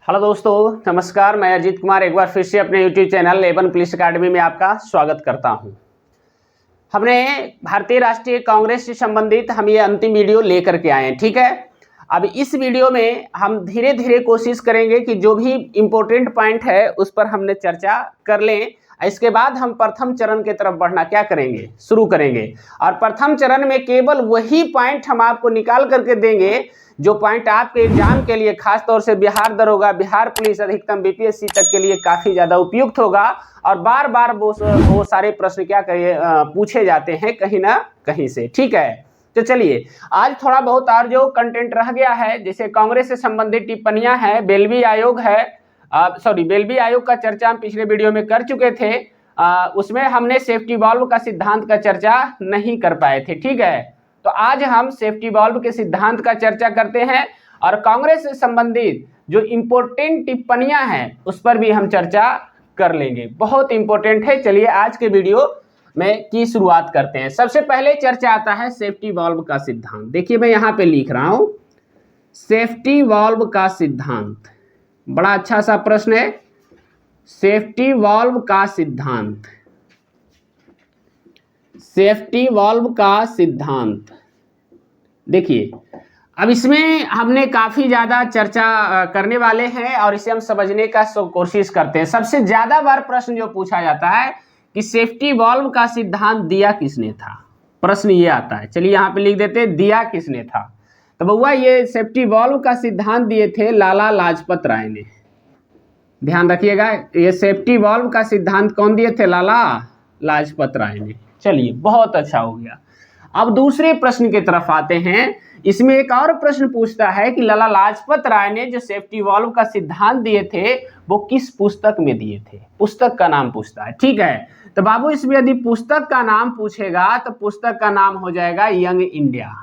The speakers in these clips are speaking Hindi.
हेलो दोस्तों, नमस्कार। मैं अजीत कुमार एक बार फिर से अपने YouTube channel Avon police academy में आपका स्वागत करता हूं। हमने भारतीय राष्ट्रीय कांग्रेस से संबंधित हम ये अंतिम वीडियो लेकर के आए हैं, ठीक है। अब इस वीडियो में हम धीरे धीरे कोशिश करेंगे कि जो भी इम्पोर्टेंट पॉइंट है उस पर हमने चर्चा कर लें। इसके बाद हम प्रथम चरण की तरफ बढ़ना क्या करेंगे, शुरू करेंगे। और प्रथम चरण में केवल वही पॉइंट हम आपको निकाल करके देंगे जो पॉइंट आपके एग्जाम के लिए, खास तौर से बिहार दरोगा, बिहार पुलिस अधिकतम बीपीएससी तक के लिए काफ़ी ज़्यादा उपयुक्त होगा। और बार बार वो सारे प्रश्न क्या करिए पूछे जाते हैं कहीं ना कहीं से, ठीक है। तो चलिए, आज थोड़ा बहुत और जो कंटेंट रह गया है, जैसे कांग्रेस से संबंधित टिप्पणियां हैं, बेल्वी आयोग है, बेल्वी आयोग का चर्चा हम पिछले वीडियो में कर चुके थे। उसमें हमने सेफ्टी वाल्व का सिद्धांत का चर्चा नहीं कर पाए थे, ठीक है। तो आज हम सेफ्टी वाल्व के सिद्धांत का चर्चा करते हैं और कांग्रेस से संबंधित जो इम्पोर्टेंट टिप्पणियां हैं उस पर भी हम चर्चा कर लेंगे। बहुत इंपॉर्टेंट है। चलिए आज के वीडियो में की शुरुआत करते हैं। सबसे पहले चर्चा आता है सेफ्टी वाल्व का सिद्धांत। देखिए मैं यहाँ पे लिख रहा हूं सेफ्टी वाल्व का सिद्धांत। बड़ा अच्छा सा प्रश्न है, सेफ्टी वाल्व का सिद्धांत। सेफ्टी वाल्व का सिद्धांत देखिए, अब इसमें हमने काफी ज्यादा चर्चा करने वाले हैं और इसे हम समझने का कोशिश करते हैं। सबसे ज्यादा बार प्रश्न जो पूछा जाता है कि सेफ्टी वाल्व का सिद्धांत दिया किसने था, प्रश्न ये आता है। चलिए यहाँ पे लिख देते हैं दिया किसने था। तो बउआ ये सेफ्टी वाल्व का सिद्धांत दिए थे लाला लाजपत राय ने। ध्यान रखिएगा, ये सेफ्टी वाल्व का सिद्धांत कौन दिए थे? लाला लाजपत राय ने। चलिए बहुत अच्छा हो गया। अब दूसरे प्रश्न की तरफ आते हैं। इसमें एक और प्रश्न पूछता है कि लाला लाजपत राय ने जो सेफ्टी वाल्व का सिद्धांत दिए थे वो किस पुस्तक में दिए थे? पुस्तक का नाम पूछता है, ठीक है। तो बाबू इसमें यदि पुस्तक का नाम पूछेगा तो पुस्तक का नाम हो जाएगा यंग इंडिया।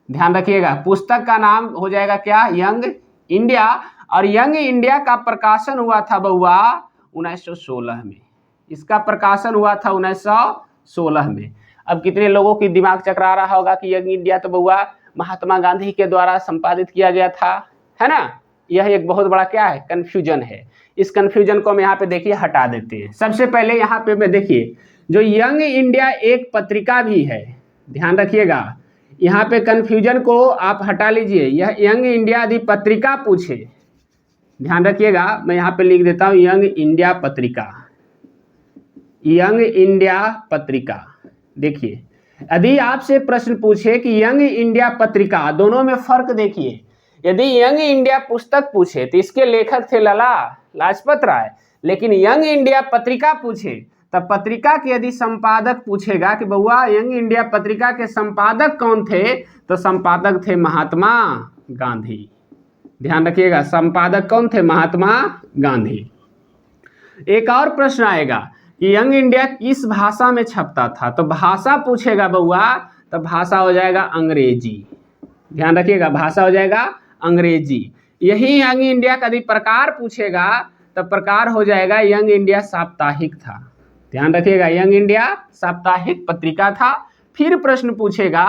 ध्यान रखिएगा, पुस्तक का नाम हो जाएगा क्या? Young India. और यंग इंडिया का प्रकाशन हुआ था बउआ 1916 में। इसका प्रकाशन हुआ था 1916 में। अब कितने लोगों की दिमाग चकरा रहा होगा कि यंग इंडिया तो बउआ महात्मा गांधी के द्वारा संपादित किया गया था, है ना। यह एक बहुत बड़ा क्या है, कंफ्यूजन है। इस कंफ्यूजन को हम यहाँ पे देखिए हटा देते हैं। सबसे पहले यहाँ पे मैं देखिए, जो यंग इंडिया एक पत्रिका भी है, ध्यान रखिएगा, यहाँ पे कंफ्यूजन को आप हटा लीजिए। यह यंग इंडिया यदि पत्रिका पूछे, ध्यान रखिएगा, मैं यहाँ पे लिख देता हूँ यंग इंडिया पत्रिका। यंग इंडिया पत्रिका। देखिए यदि आपसे प्रश्न पूछे कि यंग इंडिया पत्रिका, दोनों में फर्क देखिए। यदि यंग इंडिया पुस्तक पूछे तो इसके लेखक थे लाला लाजपत राय, लेकिन यंग इंडिया पत्रिका पूछे तब पत्रिका के यदि संपादक पूछेगा कि बउआ यंग इंडिया पत्रिका के संपादक कौन थे, तो संपादक थे महात्मा गांधी। ध्यान रखिएगा, संपादक कौन थे? महात्मा गांधी। एक और प्रश्न आएगा कि यंग इंडिया किस भाषा में छपता था, तो भाषा पूछेगा बउआ तो भाषा हो जाएगा अंग्रेजी। ध्यान रखिएगा, भाषा हो जाएगा अंग्रेजी। यही यंग इंडिया का यदि प्रकार पूछेगा तो प्रकार हो जाएगा यंग इंडिया साप्ताहिक था। ध्यान रखिएगा, यंग इंडिया साप्ताहिक पत्रिका था। फिर प्रश्न पूछेगा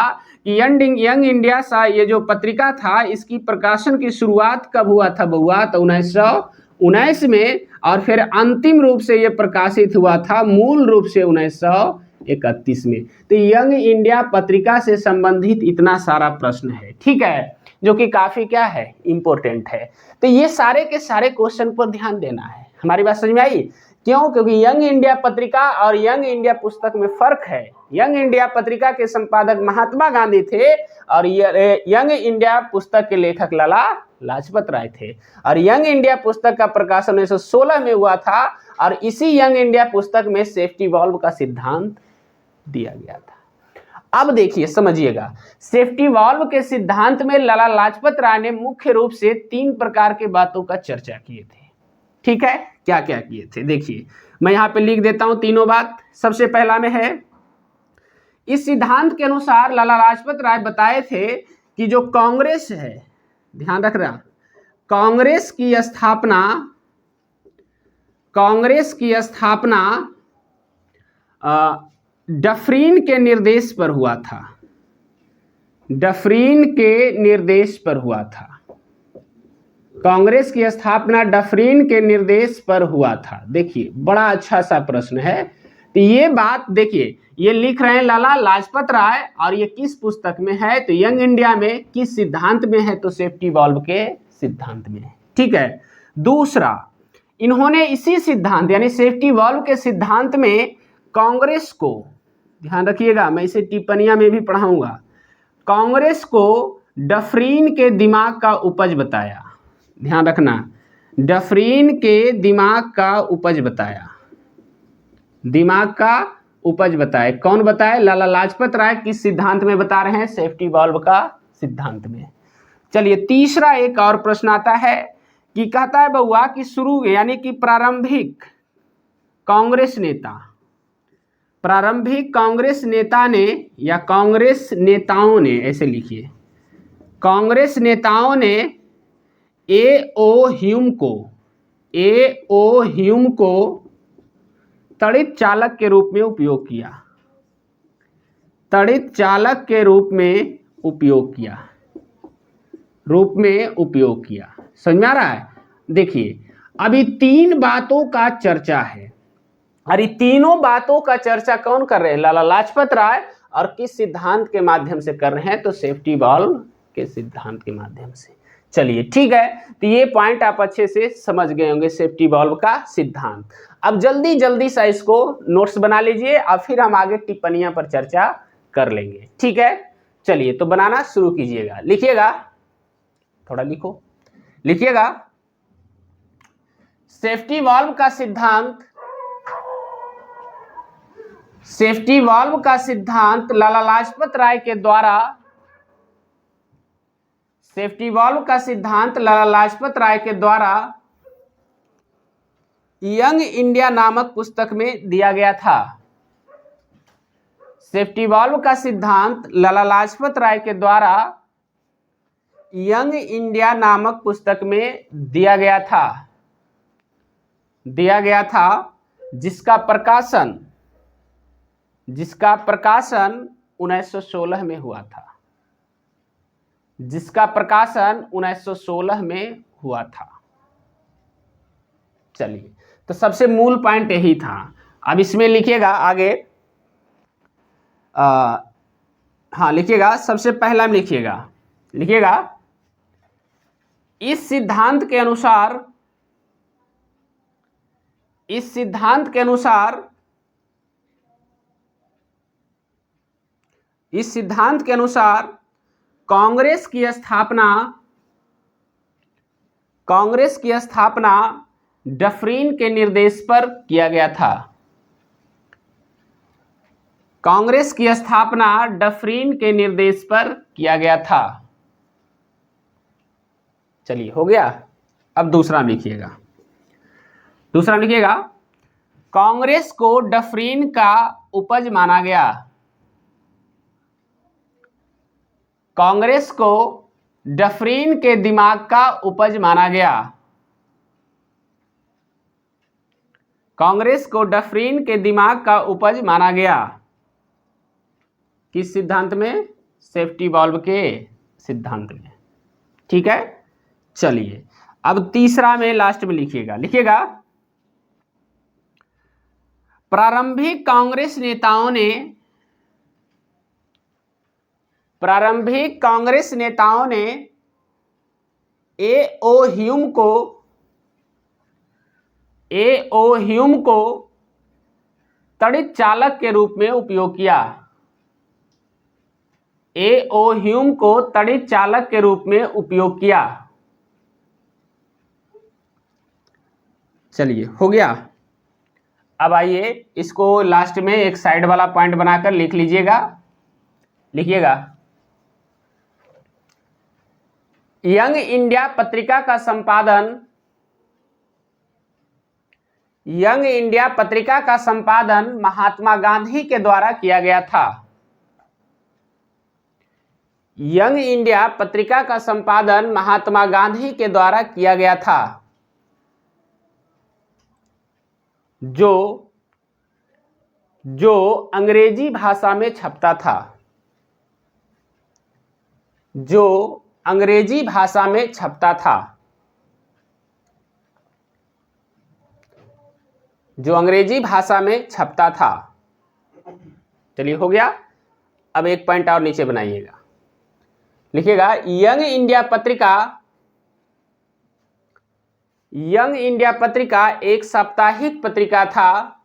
कि यंग इंडिया ये जो पत्रिका था इसकी प्रकाशन की शुरुआत कब हुआ था बउआ, तो 1919 में, और फिर अंतिम रूप से ये प्रकाशित हुआ था मूल रूप से 1931 में। तो यंग इंडिया पत्रिका से संबंधित इतना सारा प्रश्न है, ठीक है, जो कि काफी क्या है, इंपॉर्टेंट है। तो ये सारे के सारे क्वेश्चन पर ध्यान देना है। हमारी बात समझ में आई? क्यों? क्योंकि यंग इंडिया पत्रिका और यंग इंडिया पुस्तक में फर्क है। यंग इंडिया पत्रिका के संपादक महात्मा गांधी थे और यंग इंडिया पुस्तक के लेखक लाला लाजपत राय थे। और यंग इंडिया पुस्तक का प्रकाशन 1916 में हुआ था और इसी यंग इंडिया पुस्तक में सेफ्टी वाल्व का सिद्धांत दिया गया था। अब देखिए समझिएगा, सेफ्टी वाल्व के सिद्धांत में लाला लाजपत राय ने मुख्य रूप से 3 प्रकार के बातों का चर्चा किए थे, ठीक है। क्या क्या किए थे देखिए, मैं यहाँ पे लिख देता हूं तीनों बात। सबसे पहला में है, इस सिद्धांत के अनुसार लाला लाजपत राय बताए थे कि जो कांग्रेस है, ध्यान रख रहा, कांग्रेस की स्थापना डफरीन के निर्देश पर हुआ था। डफरीन के निर्देश पर हुआ था। कांग्रेस की स्थापना डफरीन के निर्देश पर हुआ था। देखिए बड़ा अच्छा सा प्रश्न है। तो ये बात देखिए, ये लिख रहे हैं लाला लाजपत राय, और ये किस पुस्तक में है? तो यंग इंडिया में। किस सिद्धांत में है? तो सेफ्टी वॉल्व के सिद्धांत में। ठीक है। दूसरा, इन्होंने इसी सिद्धांत यानी सेफ्टी वॉल्व के सिद्धांत में कांग्रेस को, ध्यान रखिएगा मैं इसे टिप्पणियां में भी पढ़ाऊंगा, कांग्रेस को डफरीन के दिमाग का उपज बताया। ध्यान रखना, डफरीन के दिमाग का उपज बताया। दिमाग का उपज बताए। कौन बताए? लाला लाजपत राय। किस सिद्धांत में बता रहे हैं? सेफ्टी वॉल्व का सिद्धांत में। चलिए तीसरा एक और प्रश्न आता है कि कहता है बउआ कि शुरू यानी कि प्रारंभिक कांग्रेस नेता ने या कांग्रेस नेताओं ने, ऐसे लिखिए, कांग्रेस नेताओं ने ए.ओ. ह्यूम को तड़ित चालक के रूप में उपयोग किया। तड़ित चालक के रूप में उपयोग किया। समझ में आ रहा है? देखिए अभी 3 बातों का चर्चा है, और ये तीनों बातों का चर्चा कौन कर रहे हैं? लाला लाजपत राय। और किस सिद्धांत के माध्यम से कर रहे हैं? तो सेफ्टी वॉल्व के सिद्धांत के माध्यम से। चलिए ठीक है, तो ये पॉइंट आप अच्छे से समझ गए होंगे, सेफ्टी वॉल्व का सिद्धांत। अब जल्दी सा इसको नोट्स बना लीजिए, और फिर हम आगे टिप्पणियां पर चर्चा कर लेंगे। ठीक है, चलिए तो बनाना शुरू कीजिएगा। लिखिएगा, थोड़ा लिखिएगा। सेफ्टी वॉल्व का सिद्धांत लाला लाजपत राय के द्वारा, सेफ्टी वॉल्व का सिद्धांत लाला लाजपत राय के द्वारा यंग इंडिया नामक पुस्तक में दिया गया था। सेफ्टी वॉल्व का सिद्धांत लाला लाजपत राय के द्वारा यंग इंडिया नामक पुस्तक में दिया गया था, जिसका प्रकाशन 1916 में हुआ था। जिसका प्रकाशन 1916 में हुआ था। चलिए, तो सबसे मूल पॉइंट यही था। अब इसमें लिखिएगा आगे, हाँ लिखिएगा, सबसे पहला में लिखिएगा इस सिद्धांत के अनुसार कांग्रेस की स्थापना डफरीन के निर्देश पर किया गया था। कांग्रेस की स्थापना डफरीन के निर्देश पर किया गया था। चलिए हो गया। अब दूसरा लिखिएगा। कांग्रेस को डफरीन का उपज माना गया। कांग्रेस को डफरीन के दिमाग का उपज माना गया। कांग्रेस को डफरीन के दिमाग का उपज माना गया। किस सिद्धांत में? सेफ्टी वॉल्व के सिद्धांत में। ठीक है, चलिए अब तीसरा में लास्ट में लिखिएगा प्रारंभिक कांग्रेस नेताओं ने ए.ओ. ह्यूम को तड़ित चालक के रूप में उपयोग किया। ए.ओ. ह्यूम को तड़ित चालक के रूप में उपयोग किया। चलिए हो गया। अब आइए इसको लास्ट में एक साइड वाला पॉइंट बनाकर लिख लीजिएगा। लिखिएगा, यंग इंडिया पत्रिका का संपादन महात्मा गांधी के द्वारा किया गया था। यंग इंडिया पत्रिका का संपादन महात्मा गांधी के द्वारा किया गया था, जो अंग्रेजी भाषा में छपता था। जो अंग्रेजी भाषा में छपता था। जो अंग्रेजी भाषा में छपता था। चलिए हो गया। अब एक पॉइंट और नीचे बनाइएगा, लिखिएगा यंग इंडिया पत्रिका। यंग इंडिया पत्रिका एक साप्ताहिक पत्रिका था,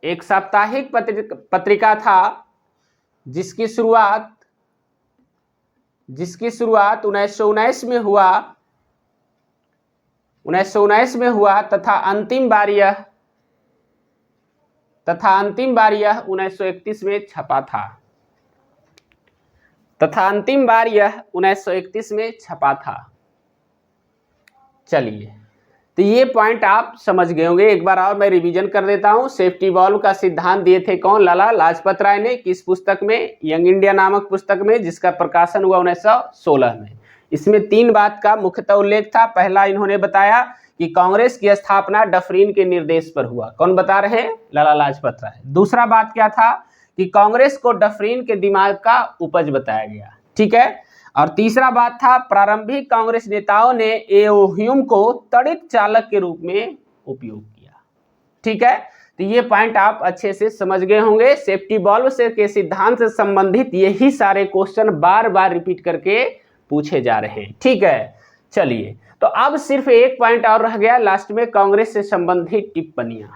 एक साप्ताहिक पत्रिका था जिसकी शुरुआत 1919 में हुआ, 1919 में हुआ तथा अंतिम बार यह 1931 में छपा था, तथा अंतिम बार यह 1931 में छपा था। चलिए, तो ये पॉइंट आप समझ गए होंगे। एक बार और मैं रिवीजन कर देता हूं। सेफ्टी वॉल्व का सिद्धांत दिए थे कौन? लाला लाजपत राय ने। किस पुस्तक में? यंग इंडिया नामक पुस्तक में, जिसका प्रकाशन हुआ 1916 में। इसमें 3 बात का मुख्यतः उल्लेख था। पहला, इन्होंने बताया कि कांग्रेस की स्थापना डफरीन के निर्देश पर हुआ। कौन बता रहे हैं? लाला लाजपत राय। दूसरा बात क्या था कि कांग्रेस को डफरीन के दिमाग का उपज बताया गया। ठीक है। और तीसरा बात था, प्रारंभिक कांग्रेस नेताओं ने एओह्यूम को तड़ित चालक के रूप में उपयोग किया। ठीक है, तो ये पॉइंट आप अच्छे से समझ गए होंगे। सेफ्टी वॉल्व से के सिद्धांत से संबंधित यही सारे क्वेश्चन बार बार रिपीट करके पूछे जा रहे हैं। ठीक है, चलिए, तो अब सिर्फ एक पॉइंट और रह गया लास्ट में, कांग्रेस से संबंधित टिप्पणियां।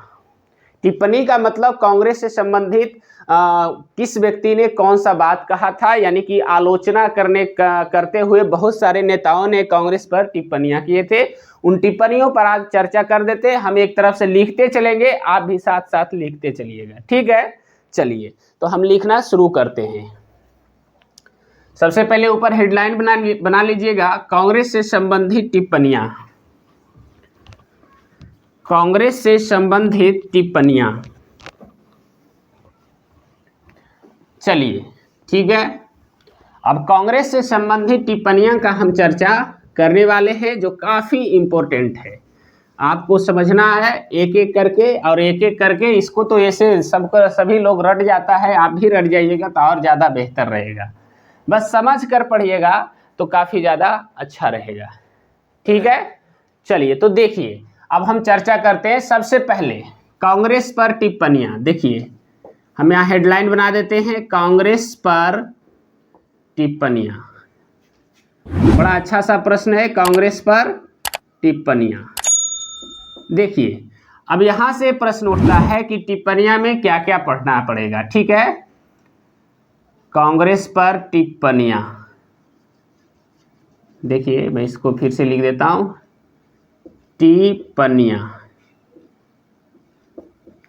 टिप्पणी का मतलब कांग्रेस से संबंधित किस व्यक्ति ने कौन सा बात कहा था, यानी कि आलोचना करते हुए बहुत सारे नेताओं ने कांग्रेस पर टिप्पणियां किए थे। उन टिप्पणियों पर आज चर्चा कर देते हैं। हम एक तरफ से लिखते चलेंगे, आप भी साथ साथ लिखते चलिएगा। ठीक है, चलिए, तो हम लिखना शुरू करते हैं। सबसे पहले ऊपर हेडलाइन बना लीजिएगा, कांग्रेस से संबंधित टिप्पणियां। कांग्रेस से संबंधित टिप्पणियां। चलिए, ठीक है। अब कांग्रेस से संबंधित टिप्पणियां का हम चर्चा करने वाले हैं, जो काफी इंपॉर्टेंट है। आपको समझना है एक एक करके, और एक एक करके इसको तो ऐसे सबका सभी लोग रट जाता है, आप भी रट जाइएगा तो और ज़्यादा बेहतर रहेगा। बस समझ कर पढ़िएगा तो काफ़ी ज़्यादा अच्छा रहेगा। ठीक है, चलिए, तो देखिए, अब हम चर्चा करते हैं। सबसे पहले कांग्रेस पर टिप्पणियां। देखिए, हम यहाँ हेडलाइन बना देते हैं, कांग्रेस पर टिप्पणियां। बड़ा अच्छा सा प्रश्न है, कांग्रेस पर टिप्पणियां। देखिए, अब यहां से प्रश्न उठता है कि टिप्पणियां में क्या क्या पढ़ना पड़ेगा। ठीक है, कांग्रेस पर टिप्पणियां। देखिए, मैं इसको फिर से लिख देता हूं, टिप्पणियां।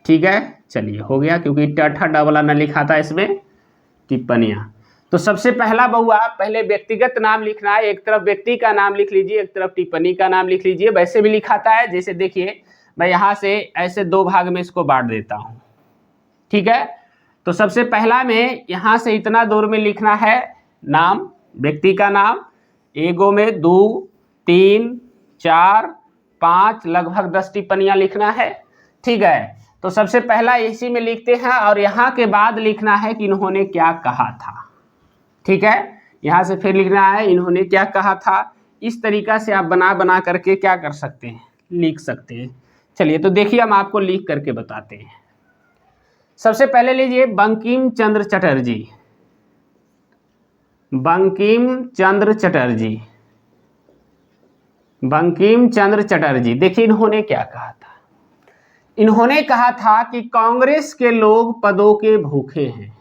ठीक है, चलिए, हो गया, क्योंकि टठा डबला न लिखा था इसमें, टिप्पणियां। तो सबसे पहला बहुआ, पहले व्यक्तिगत नाम लिखना है। एक तरफ व्यक्ति का नाम लिख लीजिए, एक तरफ टिप्पणी का नाम लिख लीजिए। वैसे भी लिखाता है, जैसे देखिए, मैं यहाँ से ऐसे 2 भाग में इसको बांट देता हूँ। ठीक है, तो सबसे पहला में यहाँ से इतना दूर में लिखना है नाम, व्यक्ति का नाम। एगो में 2, 3, 4, 5, लगभग 10 टिप्पणियां लिखना है। ठीक है, तो सबसे पहला इसी में लिखते हैं, और यहाँ के बाद लिखना है कि इन्होंने क्या कहा था। ठीक है, यहाँ से फिर लिखना है इन्होंने क्या कहा था। इस तरीका से आप बना करके क्या कर सकते हैं, लिख सकते हैं। चलिए, तो देखिए, हम आपको लिख करके बताते हैं। सबसे पहले लीजिए बंकिम चंद्र चटर्जी। बंकिम चंद्र चटर्जी, बंकिम चंद्र चटर्जी। देखिए, इन्होंने क्या कहा था। इन्होंने कहा था कि कांग्रेस के लोग पदों के भूखे हैं।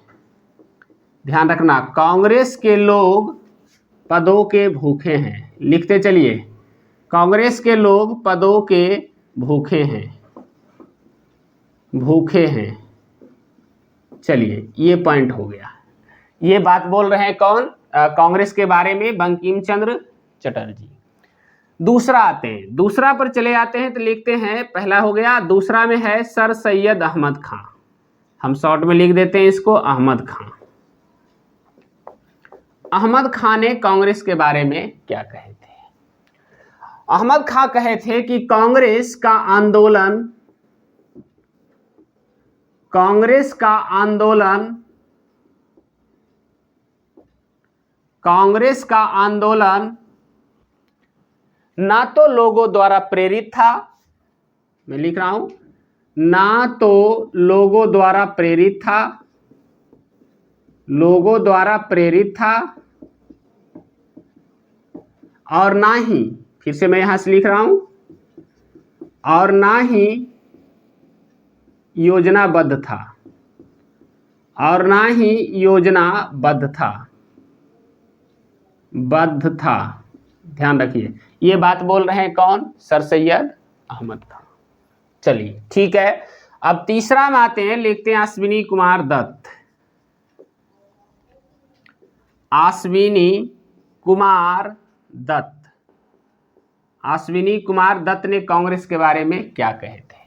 ध्यान रखना, कांग्रेस के लोग पदों के भूखे हैं। लिखते चलिए, कांग्रेस के लोग पदों के भूखे हैं, भूखे हैं। चलिए, ये पॉइंट हो गया। ये बात बोल रहे हैं कौन? कांग्रेस के बारे में बंकिम चंद्र चटर्जी। दूसरा आते हैं, दूसरा पर चले आते हैं, तो लिखते हैं, पहला हो गया, दूसरा में है सर सैयद अहमद खां। हम शॉर्ट में लिख देते हैं इसको, अहमद खां। अहमद खां ने कांग्रेस के बारे में क्या कहे थे? अहमद खां कहे थे कि कांग्रेस का आंदोलन, कांग्रेस का आंदोलन, कांग्रेस का आंदोलन ना तो लोगों द्वारा प्रेरित था, मैं लिख रहा हूं, ना तो लोगों द्वारा प्रेरित था, लोगों द्वारा प्रेरित था, और ना ही, फिर से मैं यहां से लिख रहा हूं, और ना ही योजनाबद्ध था, और ना ही योजनाबद्ध था, बद्ध था। ध्यान रखिए, ये बात बोल रहे हैं कौन? सर सैयद अहमद खान। चलिए ठीक है, अब तीसरा में आते हैं, लिखते हैं अश्विनी कुमार दत्त। अश्विनी कुमार दत्त, अश्विनी कुमार दत्त ने कांग्रेस के बारे में क्या कहे थे?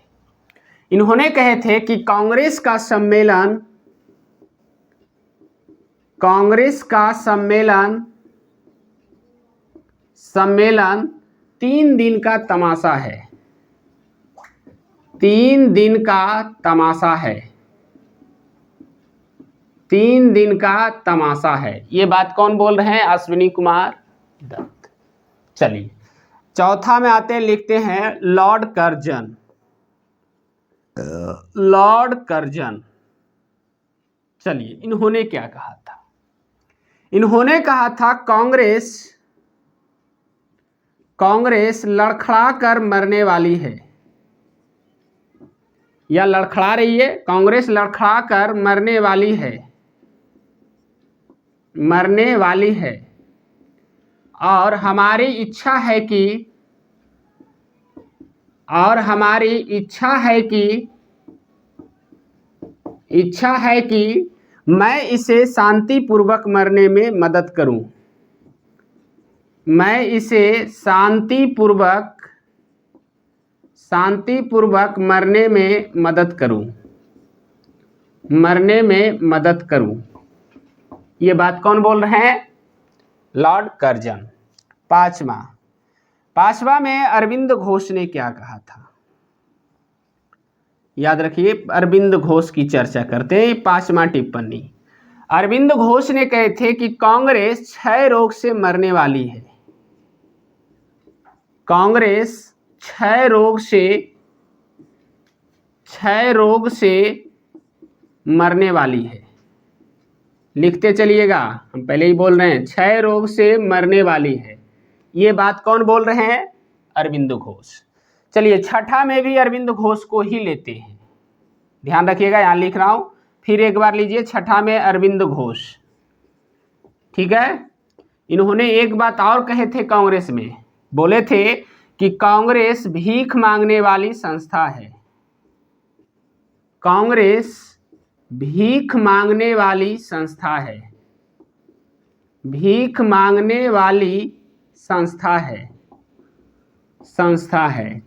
इन्होंने कहे थे कि कांग्रेस का सम्मेलन, कांग्रेस का सम्मेलन 3 दिन का तमाशा है, 3 दिन का तमाशा है, 3 दिन का तमाशा है। ये बात कौन बोल रहे हैं? अश्विनी कुमार दत्त। चलिए चौथा में आते हैं, लिखते हैं लॉर्ड कर्जन। लॉर्ड कर्जन, चलिए इन्होंने क्या कहा था? इन्होंने कहा था कांग्रेस लड़खड़ा कर मरने वाली है, या लड़खड़ा रही है, कांग्रेस लड़खड़ा कर मरने वाली है, मरने वाली है, और हमारी इच्छा है कि, और हमारी इच्छा है कि मैं इसे शांतिपूर्वक मरने में मदद करूं, मैं इसे शांतिपूर्वक मरने में मदद करूं, मरने में मदद करूं। ये बात कौन बोल रहे हैं? Lord Curzon. पांचवा में अरविंद घोष ने क्या कहा था? याद रखिए, अरविंद घोष की चर्चा करते हैं। 5वां टिप्पणी, अरविंद घोष ने कहे थे कि कांग्रेस क्षय रोग से मरने वाली है, कांग्रेस क्षय रोग से मरने वाली है। लिखते चलिएगा, हम पहले ही बोल रहे हैं, क्षय रोग से मरने वाली है। ये बात कौन बोल रहे हैं? अरविंद घोष। चलिए छठा में भी अरविंद घोष को ही लेते हैं, ध्यान रखिएगा, यहां लिख रहा हूं, फिर एक बार लीजिए। छठा में अरविंद घोष, ठीक है। इन्होंने एक बात और कहे थे, कांग्रेस में बोले थे कि कांग्रेस भीख मांगने वाली संस्था है, कांग्रेस भीख मांगने वाली संस्था है, भीख मांगने वाली संस्था है।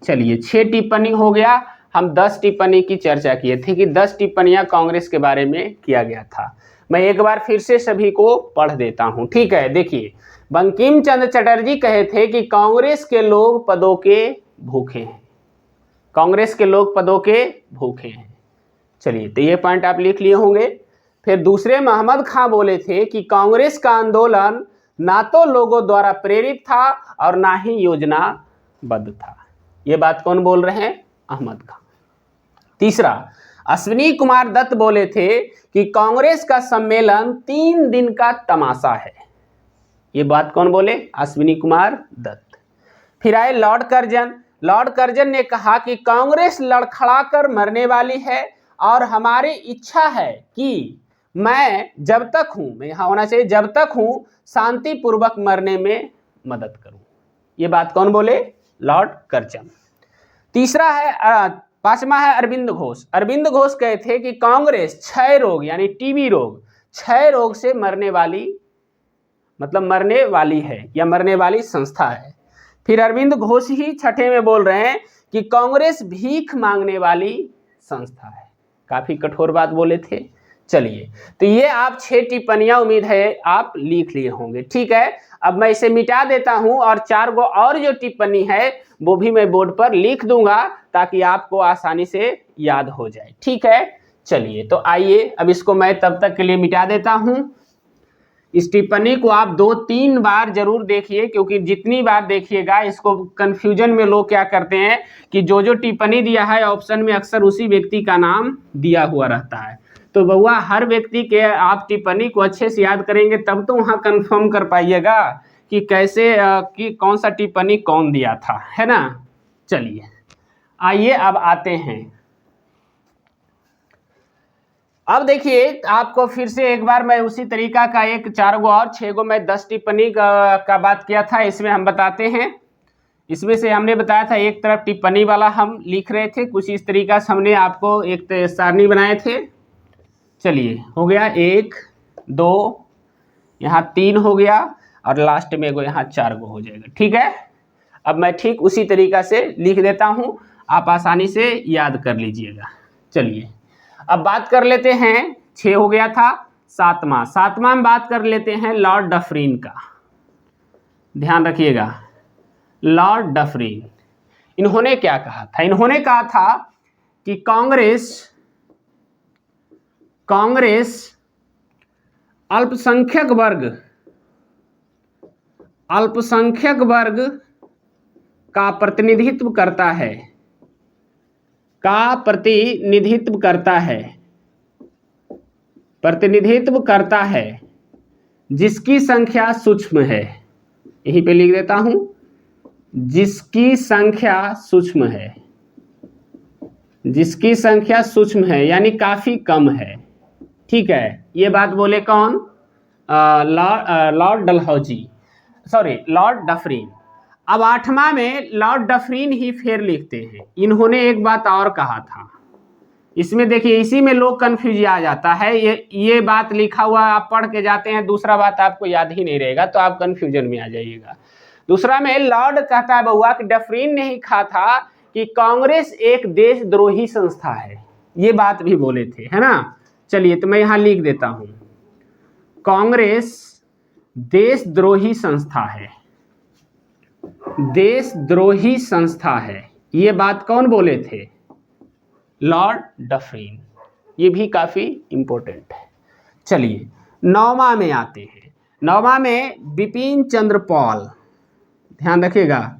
चलिए 6 टिप्पणी हो गया। हम 10 टिप्पणी की चर्चा किए थे कि 10 टिप्पणियां कांग्रेस के बारे में किया गया था। मैं एक बार फिर से सभी को पढ़ देता हूं, ठीक है। देखिए, बंकिम चंद्र चटर्जी कहे थे कि कांग्रेस के लोग पदों के भूखे हैं, कांग्रेस के लोग पदों के भूखे हैं। चलिए, तो ये पॉइंट आप लिख लिए होंगे। फिर दूसरे महमद खां बोले थे कि कांग्रेस का आंदोलन ना तो लोगों द्वारा प्रेरित था और ना ही योजनाबद्ध था। ये बात कौन बोल रहे हैं? अहमद खां। तीसरा, अश्विनी कुमार दत्त बोले थे कि कांग्रेस का सम्मेलन 3 दिन का तमाशा है। ये बात कौन बोले? अश्विनी कुमार दत्त। फिर आए लॉर्ड कर्जन। लॉर्ड कर्जन ने कहा कि कांग्रेस लड़खड़ा कर मरने वाली है और हमारी इच्छा है कि मैं जब तक हूं, मैं यहां होना चाहिए, जब तक हूं शांतिपूर्वक मरने में मदद करूं। ये बात कौन बोले? Lord Curzon. तीसरा है 5वां है अरविंद घोष। अरविंद घोष कहे थे कि कांग्रेस क्षय रोग यानी टीबी रोग, क्षय रोग से मरने वाली, मतलब मरने वाली है या मरने वाली संस्था है। फिर अरविंद घोष ही छठे में बोल रहे हैं कि कांग्रेस भीख मांगने वाली संस्था है। काफी कठोर बात बोले थे। चलिए, तो ये आप 6 टिप्पणियां उम्मीद है आप लिख लिए होंगे, ठीक है। अब मैं इसे मिटा देता हूं और 4 गो और जो टिप्पणी है वो भी मैं बोर्ड पर लिख दूंगा ताकि आपको आसानी से याद हो जाए, ठीक है। चलिए, तो आइए अब इसको मैं तब तक के लिए मिटा देता हूं। इस टिप्पणी को आप 2-3 बार जरूर देखिए, क्योंकि जितनी बार देखिएगा इसको कंफ्यूजन में लोग क्या करते हैं कि जो जो टिप्पणी दिया है ऑप्शन में अक्सर उसी व्यक्ति का नाम दिया हुआ रहता है। तो बउआ हर व्यक्ति के आप टिप्पणी को अच्छे से याद करेंगे तब तो वहाँ कंफर्म कर पाइएगा कि कैसे कि कौन सा टिप्पणी कौन दिया था, है ना। चलिए आइए अब आते हैं। अब देखिए आपको फिर से एक बार मैं उसी तरीका का एक 4 गो और 6 गो मैं 10 टिप्पणी का बात किया था, इसमें हम बताते हैं। इसमें से हमने बताया था एक तरफ टिप्पणी वाला हम लिख रहे थे, कुछ इस तरीका से हमने आपको एक सारणी बनाए थे। चलिए हो गया 1 2 यहाँ 3 हो गया और लास्ट में एगो यहाँ 4 गो हो जाएगा, ठीक है। अब मैं ठीक उसी तरीका से लिख देता हूँ, आप आसानी से याद कर लीजिएगा। चलिए अब बात कर लेते हैं, 6 हो गया था, 7वां में बात कर लेते हैं लॉर्ड डफरिन का। ध्यान रखिएगा, लॉर्ड डफरिन इन्होंने क्या कहा था? इन्होंने कहा था कि कांग्रेस अल्पसंख्यक वर्ग का प्रतिनिधित्व करता है जिसकी संख्या सूक्ष्म है। यहीं पे लिख देता हूं, जिसकी संख्या सूक्ष्म है यानी काफी कम है, ठीक है। ये बात बोले कौन? Lord Dufferin. अब 8वां में लॉर्ड डफरिन ही फिर लिखते हैं, इन्होंने एक बात और कहा था। इसमें देखिए इसी में लोग कंफ्यूज आ जाता है, ये बात लिखा हुआ आप पढ़ के जाते हैं, दूसरा बात आपको याद ही नहीं रहेगा तो आप कंफ्यूजन में आ जाइएगा। दूसरा में लॉर्ड कहता है बउआ कि डफरिन ने ही कहा था कि कांग्रेस एक देशद्रोही संस्था है, ये बात भी बोले थे, है ना। चलिए तो मैं यहां लिख देता हूं, कांग्रेस देशद्रोही संस्था है, ये बात कौन बोले थे? Lord Dufferin. ये भी काफी इंपॉर्टेंट है। चलिए 9वां में आते हैं। 9वां में बिपिन चंद्र पॉल, ध्यान रखिएगा,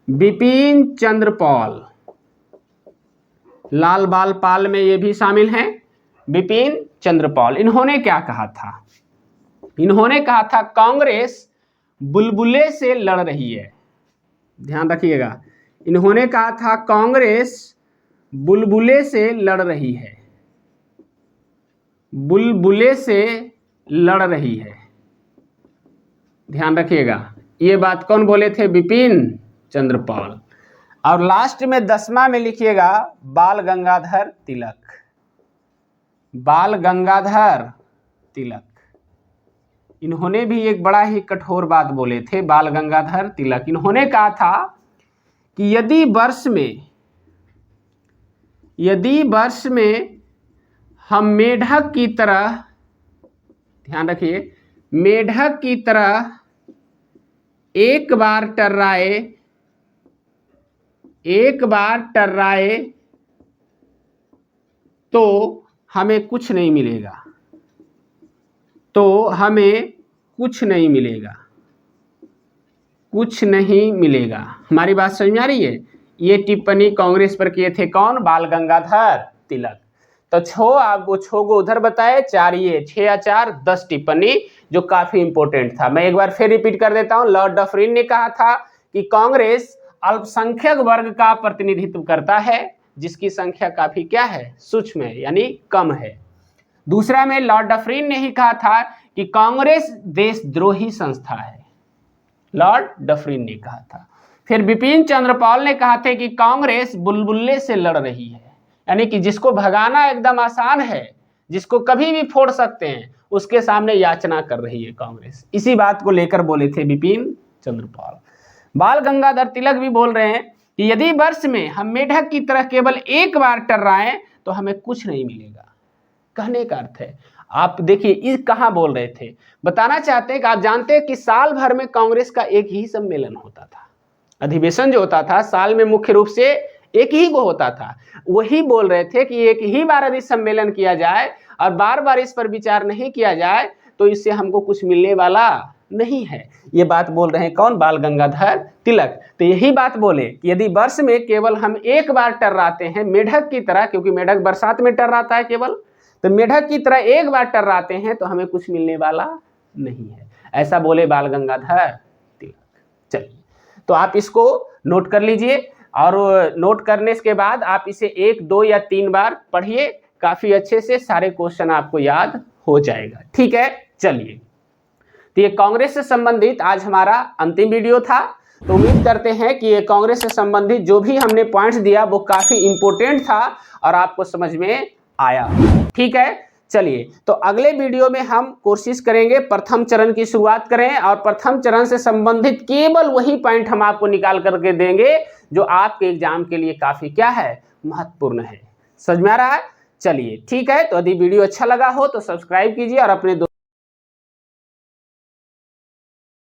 बिपिन चंद्र पॉल, लाल बाल पाल में ये भी शामिल हैं, बिपिन चंद्र पॉल। इन्होंने क्या कहा था? इन्होंने कहा था कांग्रेस बुलबुले से लड़ रही है। ध्यान रखिएगा, इन्होंने कहा था कांग्रेस बुलबुले से लड़ रही है, बुलबुले से लड़ रही है। ध्यान रखिएगा, ये बात कौन बोले थे? बिपिन चंद्र पॉल। और लास्ट में 10वां में लिखिएगा बाल गंगाधर तिलक। इन्होंने भी एक बड़ा ही कठोर बात बोले थे, बाल गंगाधर तिलक। इन्होंने कहा था कि यदि वर्ष में हम मेढक की तरह, ध्यान रखिए, मेढक की तरह एक बार टर्राए तो हमें कुछ नहीं मिलेगा। हमारी बात समझ में आ रही है? ये टिप्पणी कांग्रेस पर किए थे कौन? बाल गंगाधर तिलक। तो 6 गो उधर बताए, 4 ये, 6 या 4 10 टिप्पणी, जो काफी इंपॉर्टेंट था। मैं एक बार फिर रिपीट कर देता हूं, लॉर्ड डफरिन ने कहा था कि कांग्रेस अल्पसंख्यक वर्ग का प्रतिनिधित्व करता है जिसकी संख्या काफी क्या है? सूक्ष्म है यानी कम है। दूसरा में लॉर्ड डफरिन ने ही कहा था कि कांग्रेस देशद्रोही संस्था है, लॉर्ड डफरिन ने कहा था। फिर बिपिन चंद्र पॉल ने कहा था कि कांग्रेस बुलबुले से लड़ रही है, यानी कि जिसको भगाना एकदम आसान है, जिसको कभी भी फोड़ सकते हैं, उसके सामने याचना कर रही है कांग्रेस। इसी बात को लेकर बोले थे बिपिन चंद्र पॉल। बाल गंगाधर तिलक भी बोल रहे हैं कि यदि वर्ष में हम मेढक की तरह केवल एक बार टर्राएं तो हमें कुछ नहीं मिलेगा। कहने का अर्थ है, आप देखिए इस कहाँ बोल रहे थे, बताना चाहते हैं कि आप जानते हैं कि साल भर में कांग्रेस का एक ही सम्मेलन होता था, अधिवेशन जो होता था साल में मुख्य रूप से एक ही को होता था। वही बोल रहे थे कि एक ही बार यदि सम्मेलन किया जाए और बार बार इस पर विचार नहीं किया जाए तो इससे हमको कुछ मिलने वाला नहीं है। ये बात बोल रहे हैं कौन? बाल गंगाधर तिलक। तो यही बात बोले कि यदि वर्ष में केवल हम एक बार टर्राते हैं मेढक की तरह, क्योंकि मेढक बरसात में टर्राता है केवल, तो मेढक की तरह एक बार टर्राते हैं तो हमें कुछ मिलने वाला नहीं है। ऐसा बोले बाल गंगाधर तिलक। चलिए, तो आप इसको नोट कर लीजिए और नोट करने के बाद आप इसे 1, 2 या 3 बार पढ़िए, काफी अच्छे से सारे क्वेश्चन आपको याद हो जाएगा। ठीक है, चलिए, तो ये कांग्रेस से संबंधित आज हमारा अंतिम वीडियो था। तो उम्मीद करते हैं कि ये कांग्रेस से संबंधित जो भी हमने पॉइंट्स दिया वो काफी इंपॉर्टेंट था और आपको समझ में आया। ठीक है, चलिए, तो अगले वीडियो में हम कोशिश करेंगे प्रथम चरण की शुरुआत करें और प्रथम चरण से संबंधित केवल वही पॉइंट हम आपको निकाल करके देंगे जो आपके एग्जाम के लिए काफी क्या है, महत्वपूर्ण है। समझ में आ रहा है? चलिए, ठीक है, तो यदि वीडियो अच्छा लगा हो तो सब्सक्राइब कीजिए और अपने